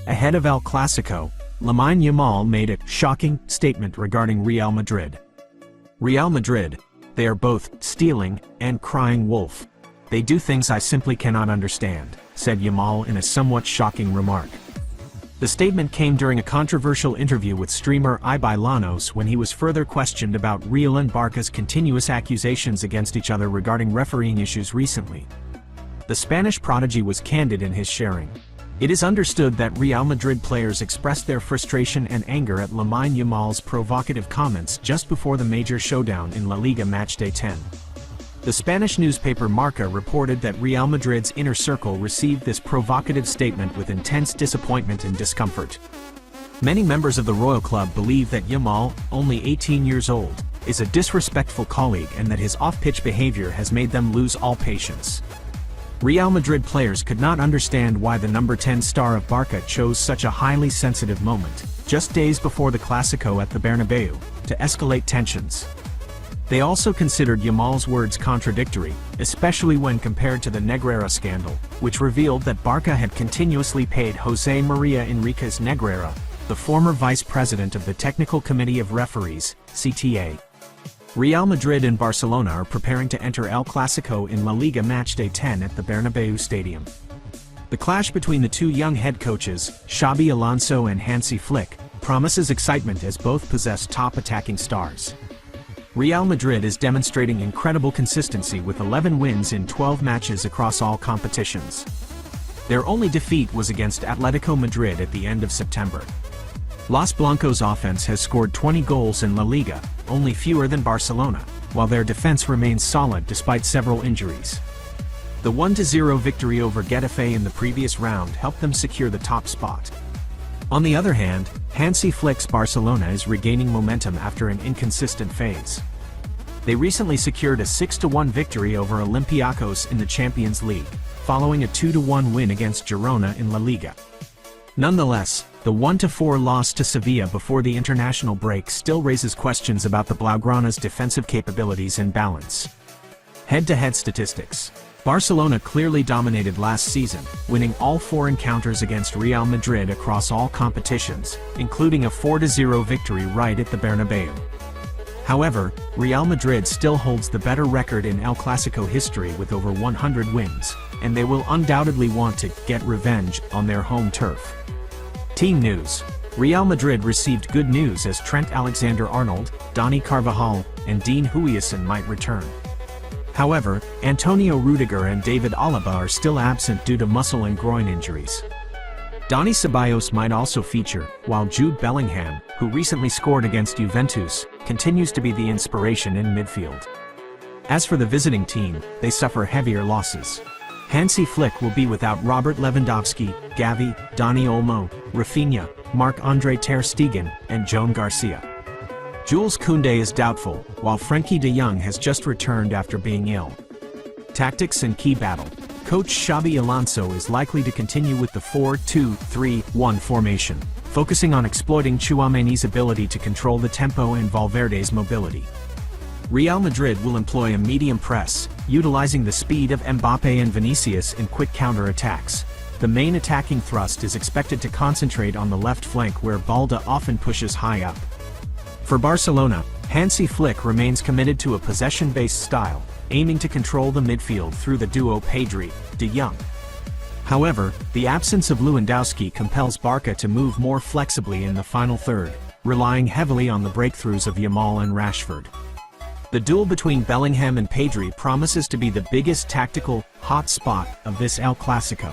Ahead of El Clásico, Lamine Yamal made a shocking statement regarding Real Madrid. Real Madrid, they are both stealing and crying wolf. They do things I simply cannot understand, said Yamal in a somewhat shocking remark. The statement came during a controversial interview with streamer Ibai Llanos when he was further questioned about Real and Barca's continuous accusations against each other regarding refereeing issues recently. The Spanish prodigy was candid in his sharing. It is understood that Real Madrid players expressed their frustration and anger at Lamine Yamal's provocative comments just before the major showdown in La Liga matchday 10. The Spanish newspaper Marca reported that Real Madrid's inner circle received this provocative statement with intense disappointment and discomfort. Many members of the Royal Club believe that Yamal, only 18 years old, is a disrespectful colleague and that his off-pitch behavior has made them lose all patience. Real Madrid players could not understand why the number 10 star of Barca chose such a highly sensitive moment, just days before the Clásico at the Bernabeu, to escalate tensions. They also considered Yamal's words contradictory, especially when compared to the Negreira scandal, which revealed that Barca had continuously paid José María Enríquez Negreira, the former vice president of the Technical Committee of Referees, CTA. Real Madrid and Barcelona are preparing to enter El Clásico in La Liga matchday 10 at the Bernabeu Stadium. The clash between the two young head coaches, Xabi Alonso and Hansi Flick, promises excitement as both possess top attacking stars. Real Madrid is demonstrating incredible consistency with 11 wins in 12 matches across all competitions. Their only defeat was against Atletico Madrid at the end of September. Los Blancos' offense has scored 20 goals in La Liga, only fewer than Barcelona, while their defense remains solid despite several injuries. The 1-0 victory over Getafe in the previous round helped them secure the top spot. On the other hand, Hansi Flick's Barcelona is regaining momentum after an inconsistent phase. They recently secured a 6-1 victory over Olympiacos in the Champions League, following a 2-1 win against Girona in La Liga. Nonetheless, the 1-4 loss to Sevilla before the international break still raises questions about the Blaugrana's defensive capabilities and balance. Head-to-head statistics. Barcelona clearly dominated last season, winning all 4 encounters against Real Madrid across all competitions, including a 4-0 victory right at the Bernabeu. However, Real Madrid still holds the better record in El Clásico history with over 100 wins, and they will undoubtedly want to get revenge on their home turf. Team news. Real Madrid received good news as Trent Alexander-Arnold, Dani Carvajal, and Dean Huijsen might return. However, Antonio Rudiger and David Alaba are still absent due to muscle and groin injuries. Dani Ceballos might also feature, while Jude Bellingham, who recently scored against Juventus, continues to be the inspiration in midfield. As for the visiting team, they suffer heavier losses. Hansi Flick will be without Robert Lewandowski, Gavi, Dani Olmo, Rafinha, Marc-Andre ter Stegen, and Joan Garcia. Jules Koundé is doubtful, while Frenkie de Jong has just returned after being ill. Tactics and key battle. Coach Xabi Alonso is likely to continue with the 4-2-3-1 formation, focusing on exploiting Tchouaméni's ability to control the tempo and Valverde's mobility. Real Madrid will employ a medium press, utilizing the speed of Mbappé and Vinicius in quick counter-attacks. The main attacking thrust is expected to concentrate on the left flank where Balda often pushes high up. For Barcelona, Hansi Flick remains committed to a possession-based style, aiming to control the midfield through the duo Pedri-de Jong. However, the absence of Lewandowski compels Barca to move more flexibly in the final third, relying heavily on the breakthroughs of Yamal and Rashford. The duel between Bellingham and Pedri promises to be the biggest tactical hot spot of this El Clásico.